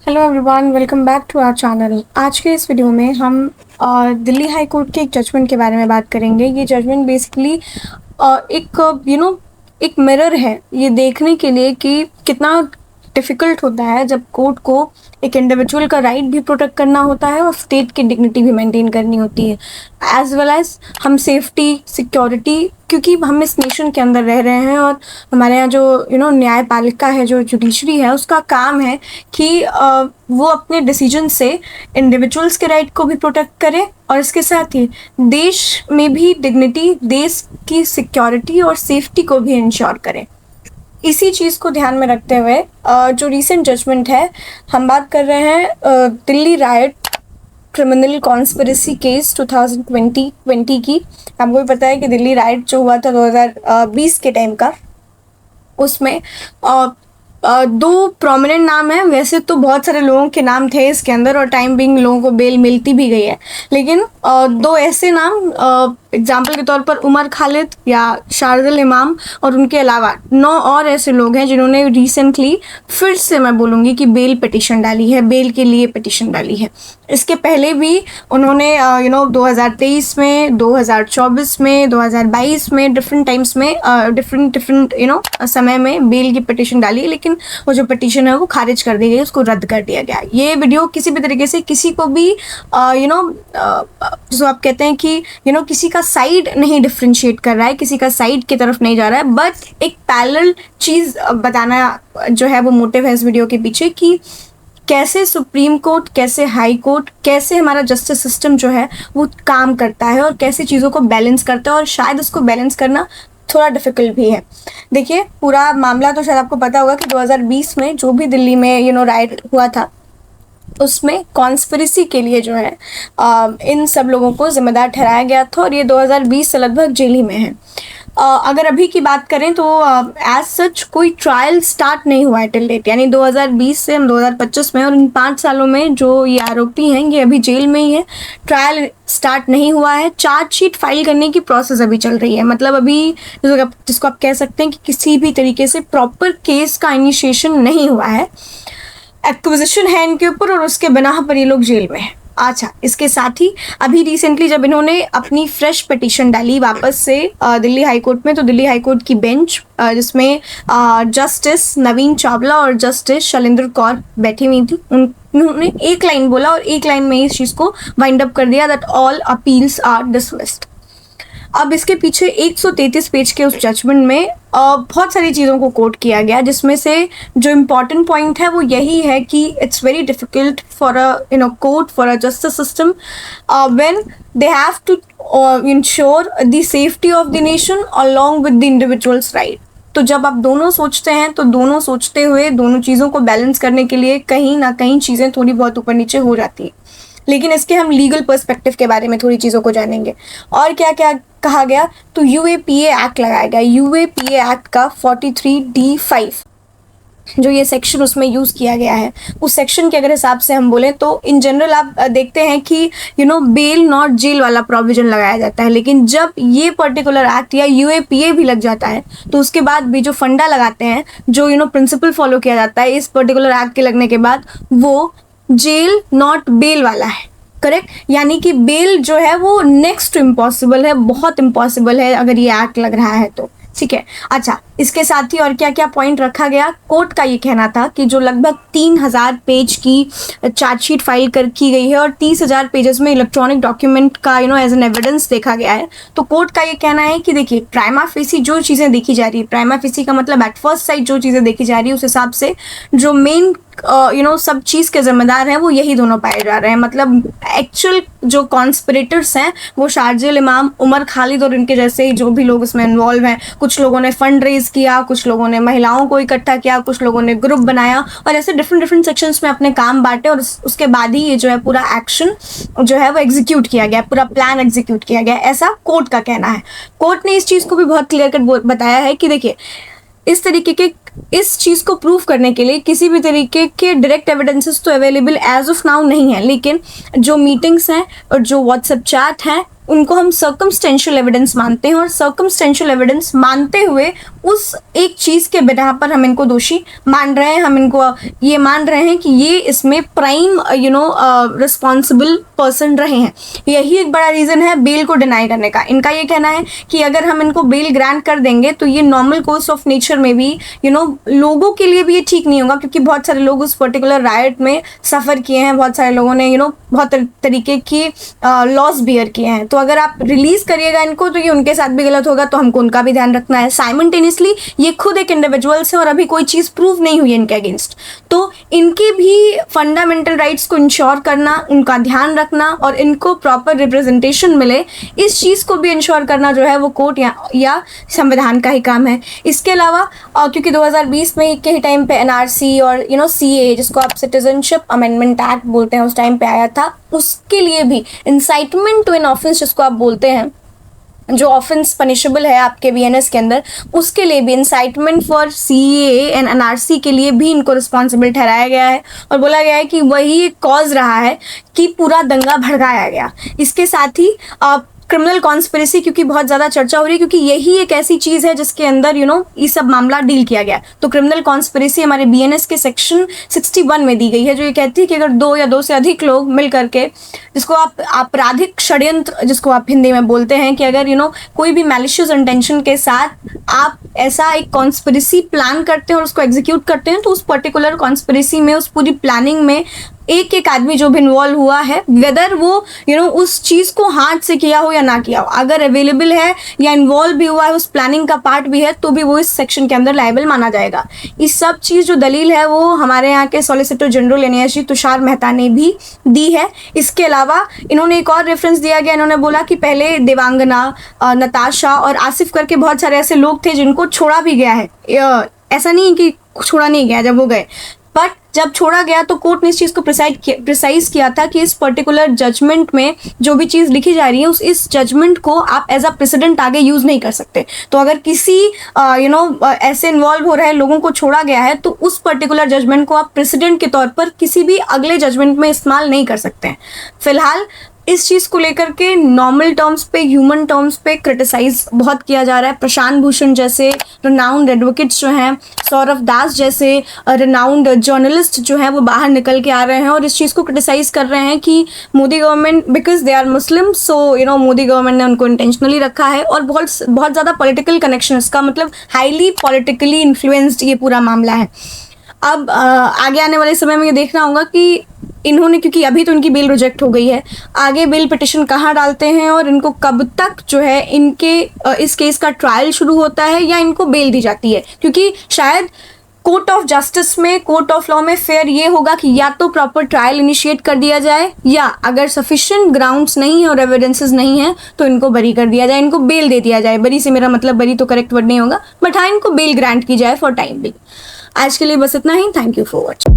Hello everyone, welcome back to our channel. आज के इस वीडियो में हम दिल्ली हाई कोर्ट के एक जजमेंट के बारे में बात करेंगे। ये जजमेंट बेसिकली एक एक मिरर है ये देखने के लिए कि कितना डिफ़िकल्ट होता है जब कोर्ट को एक इंडिविजुअल का राइट भी प्रोटेक्ट करना होता है और स्टेट की डिग्निटी भी मेंटेन करनी होती है, एज वेल एज हम सेफ्टी सिक्योरिटी, क्योंकि हम इस नेशन के अंदर रह रहे हैं और हमारे यहाँ जो न्यायपालिका है, जो जुडिशरी है, उसका काम है कि वो अपने डिसीजन से इंडिविजुअल्स के राइट को भी प्रोटेक्ट करे और इसके साथ ही देश में भी डिग्निटी, देश की सिक्योरिटी और सेफ्टी को भी इंश्योर करे। इसी चीज़ को ध्यान में रखते हुए जो रीसेंट जजमेंट है, हम बात कर रहे हैं Delhi right criminal conspiracy case 2020 की। आपको भी पता है कि दिल्ली राइट जो हुआ था 2020 के टाइम का, उसमें दो प्रोमिनेंट नाम हैं। वैसे तो बहुत सारे लोगों के नाम थे इसके अंदर और टाइम बिंग लोगों को बेल मिलती भी गई है, लेकिन दो ऐसे नाम एग्जाम्पल के तौर पर उमर खालिद या शारदुल इमाम और उनके अलावा 9 और ऐसे लोग हैं जिन्होंने रिसेंटली फिर से मैं बोलूँगी कि बेल पिटिशन डाली है, बेल के लिए पिटिशन डाली है। इसके पहले भी उन्होंने 2023 में, 2024 में, 2022 में डिफरेंट टाइम्स में डिफरेंट समय में बेल की पिटिशन डाली, लेकिन वो जो पिटिशन है वो खारिज कर दी गई, उसको रद्द कर दिया गया। ये वीडियो किसी भी तरीके से किसी को भी जो आप कहते हैं कि किसी का साइड नहीं डिफ्रेंशिएट कर रहा है, किसी का साइड की तरफ नहीं जा रहा है, बट एक पैरेलल चीज़ बताना जो है वो मोटिव है इस वीडियो के पीछे कि कैसे सुप्रीम कोर्ट, कैसे हाई कोर्ट, कैसे हमारा जस्टिस सिस्टम जो है वो काम करता है और कैसे चीज़ों को बैलेंस करता है, और शायद उसको बैलेंस करना थोड़ा डिफ़िकल्ट भी है। देखिए, पूरा मामला तो शायद आपको पता होगा कि 2020 में जो भी दिल्ली में राइट हुआ था, उसमें कॉन्स्पिरेसी के लिए जो है इन सब लोगों को जिम्मेदार ठहराया गया था और ये 2020 से लगभग जेल ही में है। अगर अभी की बात करें तो एज सच कोई ट्रायल स्टार्ट नहीं हुआ है टिल डेट, यानी 2020 से हम 2025 में, और इन 5 सालों में जो ये आरोपी हैं ये अभी जेल में ही है। ट्रायल स्टार्ट नहीं हुआ है, चार्जशीट फाइल करने की प्रोसेस अभी चल रही है। मतलब अभी जिसको आप कह सकते हैं कि किसी भी तरीके से प्रॉपर केस का इनिशिएशन नहीं हुआ है, एक्विजिशन है इनके ऊपर और उसके बिना पर ये लोग जेल में हैं। अच्छा, इसके साथ ही अभी रिसेंटली जब इन्होंने अपनी फ्रेश पिटीशन डाली वापस से दिल्ली हाई कोर्ट में, तो दिल्ली हाई कोर्ट की बेंच जिसमें जस्टिस नवीन चावला और जस्टिस शैलेंद्र कौर बैठी हुई थी, उन्होंने एक लाइन बोला और एक लाइन में इस चीज़ को वाइंड अप कर दिया that all appeals are dismissed. अब इसके पीछे 133 पेज के उस जजमेंट में बहुत सारी चीज़ों को कोट किया गया, जिसमें से जो इम्पॉर्टेंट पॉइंट है वो यही है कि it's very difficult for a court, for a justice system when they have to ensure the safety of the nation along with the individuals right. तो जब आप दोनों सोचते हैं तो दोनों सोचते हुए दोनों चीज़ों को बैलेंस करने के लिए कहीं ना कहीं चीज़ें थोड़ी बहुत ऊपर नीचे हो जाती हैं। लेकिन इसके हम लीगल पर्सपेक्टिव के बारे में थोड़ी चीज़ों को जानेंगे। और क्या क्या कहा गया, तो यूएपीए एक्ट लगाया गया। यूएपीए एक्ट का 43D5 जो ये सेक्शन उसमें यूज़ किया गया है, उस सेक्शन के अगर हिसाब से हम बोलें तो इन जनरल आप देखते हैं कि बेल नॉट जेल वाला प्रोविजन लगाया जाता है, लेकिन जब ये पर्टिकुलर एक्ट या यूएपीए भी लग जाता है तो उसके बाद भी जो फंडा लगाते हैं, जो प्रिंसिपल फॉलो किया जाता है इस पर्टिकुलर एक्ट के लगने के बाद, वो जेल नॉट बेल वाला है। करेक्ट, यानी कि बेल जो है वो नेक्स्ट टू इम्पॉसिबल है, बहुत इम्पॉसिबल है अगर ये एक्ट लग रहा है तो। ठीक है। अच्छा, इसके साथ ही और क्या क्या पॉइंट रखा गया, कोर्ट का ये कहना था कि जो लगभग 3000 पेज की चार्जशीट फाइल की गई है और 30,000 पेजेस में इलेक्ट्रॉनिक डॉक्यूमेंट का एज एन एविडेंस देखा गया है, तो कोर्ट का ये कहना है कि देखिए, प्राइमा फेसी जो चीज़ें देखी जा रही है, प्राइमा फेसी का मतलब एट फर्स्ट साइट जो चीज़ें देखी जा रही है, उस हिसाब से जो मेन सब चीज़ के जिम्मेदार हैं वो यही दोनों पाए जा रहे हैं। मतलब एक्चुअल जो कॉन्स्पिरेटर्स हैं वो शारजिल इमाम, उमर खालिद और इनके जैसे जो भी लोग इसमें इन्वॉल्व हैं। कुछ लोगों ने फंड रेज किया, कुछ लोगों ने महिलाओं को इकट्ठा किया, कुछ लोगों ने ग्रुप बनाया और ऐसे डिफरेंट सेक्शंस में अपने काम बांटे और उसके बाद ही ये जो है पूरा एक्शन जो है वो एग्जीक्यूट किया गया, पूरा प्लान एग्जीक्यूट किया गया, ऐसा कोर्ट का कहना है। कोर्ट ने इस चीज़ को भी बहुत क्लियर कट बताया है कि देखिए, इस तरीके के इस चीज़ को प्रूव करने के लिए किसी भी तरीके के डायरेक्ट एविडेंसेस तो अवेलेबल एज ऑफ नाउ नहीं है, लेकिन जो मीटिंग्स हैं और जो व्हाट्सएप चैट हैं उनको हम सर्कमस्टेंशियल एविडेंस मानते हैं, और सर्कमस्टेंशियल एविडेंस मानते हुए उस एक चीज़ के बिना पर हम इनको दोषी मान रहे हैं, हम इनको ये मान रहे हैं कि ये इसमें प्राइम रिस्पॉन्सिबल पर्सन रहे हैं। यही एक बड़ा रीज़न है बेल को डिनाई करने का। इनका ये कहना है कि अगर हम इनको बेल ग्रांट कर देंगे तो ये नॉर्मल कोर्स ऑफ नेचर में भी लोगों के लिए भी ये ठीक नहीं होगा, क्योंकि बहुत सारे लोग उस पर्टिकुलर राइट में सफ़र किए हैं, बहुत सारे लोगों ने बहुत तरीके की लॉस बियर किए हैं। तो अगर आप रिलीज़ करिएगा इनको तो ये उनके साथ भी गलत होगा, तो हमको उनका भी ध्यान रखना है। साइमल्टेनियसली ये खुद एक इंडिविजुअल्स है और अभी कोई चीज़ प्रूव नहीं हुई इनके अगेंस्ट, तो इनके भी फंडामेंटल राइट्स को इंश्योर करना, उनका ध्यान रखना और इनको प्रॉपर रिप्रेजेंटेशन मिले, इस चीज़ को भी इंश्योर करना जो है वो कोर्ट या संविधान का ही काम है। इसके अलावा क्योंकि 2020 में के ही टाइम पे एनआरसी और सीए, जिसको आप सिटीजनशिप अमेंडमेंट एक्ट बोलते हैं, उस टाइम पे आया था, उसके लिए भी इंसाइटमेंट टू एन ऑफेंस जिसको आप बोलते हैं, जो ऑफेंस पनिशेबल है आपके बीएनएस के अंदर, उसके लिए भी incitement for CA and NRC के लिए भी इनको रिस्पॉन्सिबल ठहराया गया है और बोला गया है कि वही कॉज रहा है कि पूरा दंगा भड़काया गया। इसके साथ ही क्रिमिनल कॉन्स्पिरेसी, क्योंकि बहुत ज़्यादा चर्चा हो रही है, क्योंकि यही एक ऐसी चीज़ है जिसके अंदर ये सब मामला डील किया गया। तो क्रिमिनल कॉन्स्पिरेसी हमारे बीएनएस के सेक्शन 61 में दी गई है, जो ये कहती है कि अगर 2 या 2 से अधिक लोग मिल करके, जिसको आप आपराधिक षड्यंत्र जिसको आप हिंदी में बोलते हैं, कि अगर कोई भी मैलिशियस इंटेंशन के साथ आप ऐसा एक कॉन्स्पिरेसी प्लान करते हैं और उसको एग्जीक्यूट करते हैं, तो उस पर्टिकुलर कॉन्स्पिरेसी में, उस पूरी प्लानिंग में एक आदमी जो भी इन्वॉल्व हुआ है, वेदर वो उस चीज़ को हाथ से किया हो या ना किया हो, अगर अवेलेबल है या इन्वॉल्व भी हुआ है, उस प्लानिंग का पार्ट भी है, तो भी वो इस सेक्शन के अंदर लायबल माना जाएगा। इस सब चीज़ जो दलील है वो हमारे यहाँ के solicitor general NASG Tushar Mehta ने भी दी है। इसके अलावा इन्होंने एक और रेफरेंस दिया गया, इन्होंने बोला कि पहले देवांगना, नताशा और आसिफ करके बहुत सारे ऐसे लोग थे जिनको छोड़ा भी गया है। ऐसा नहीं है कि छोड़ा नहीं गया जब वो गए, बट जब छोड़ा गया तो कोर्ट ने इस चीज़ को प्रिसाइज किया था कि इस पर्टिकुलर जजमेंट में जो भी चीज़ लिखी जा रही है, इस जजमेंट को आप एज अ प्रेसिडेंट आगे यूज़ नहीं कर सकते। तो अगर किसी ऐसे इन्वॉल्व हो रहे लोगों को छोड़ा गया है, तो उस पर्टिकुलर जजमेंट को आप प्रेसिडेंट के तौर पर किसी भी अगले जजमेंट में इस्तेमाल नहीं कर सकते हैं। फिलहाल इस चीज़ को लेकर के नॉर्मल टर्म्स पे, ह्यूमन टर्म्स पे क्रिटिसाइज बहुत किया जा रहा है। प्रशांत भूषण जैसे रिनाउंड एडवोकेट्स जो हैं, सौरभ दास जैसे रिनाउंड जर्नलिस्ट जो हैं, वो बाहर निकल के आ रहे हैं और इस चीज़ को क्रिटिसाइज कर रहे हैं कि Modi government, because they are Muslim, so Modi government ने उनको इंटेंशनली रखा है और बहुत ज़्यादा पॉलिटिकल कनेक्शन, इसका मतलब हाईली पॉलिटिकली इन्फ्लुएंस्ड ये पूरा मामला है। अब आगे आने वाले समय में ये देखना होगा कि इन्होंने, क्योंकि अभी तो इनकी बेल रिजेक्ट हो गई है, आगे बेल पिटिशन कहाँ डालते हैं और इनको कब तक जो है इनके इस केस का ट्रायल शुरू होता है या इनको बेल दी जाती है। क्योंकि शायद कोर्ट ऑफ जस्टिस में, कोर्ट ऑफ लॉ में फेयर ये होगा कि या तो प्रॉपर ट्रायल इनिशिएट कर दिया जाए, या अगर सफिशिएंट ग्राउंड्स नहीं है और एविडेंसेस नहीं है तो इनको बरी कर दिया जाए, इनको बेल दे दिया जाए। बरी से मेरा मतलब, बरी तो करेक्ट वर्ड नहीं होगा, बट हाँ, इनको बेल ग्रांट की जाए फॉर टाइम बिंग। आज के लिए बस इतना ही। Thank you for watching.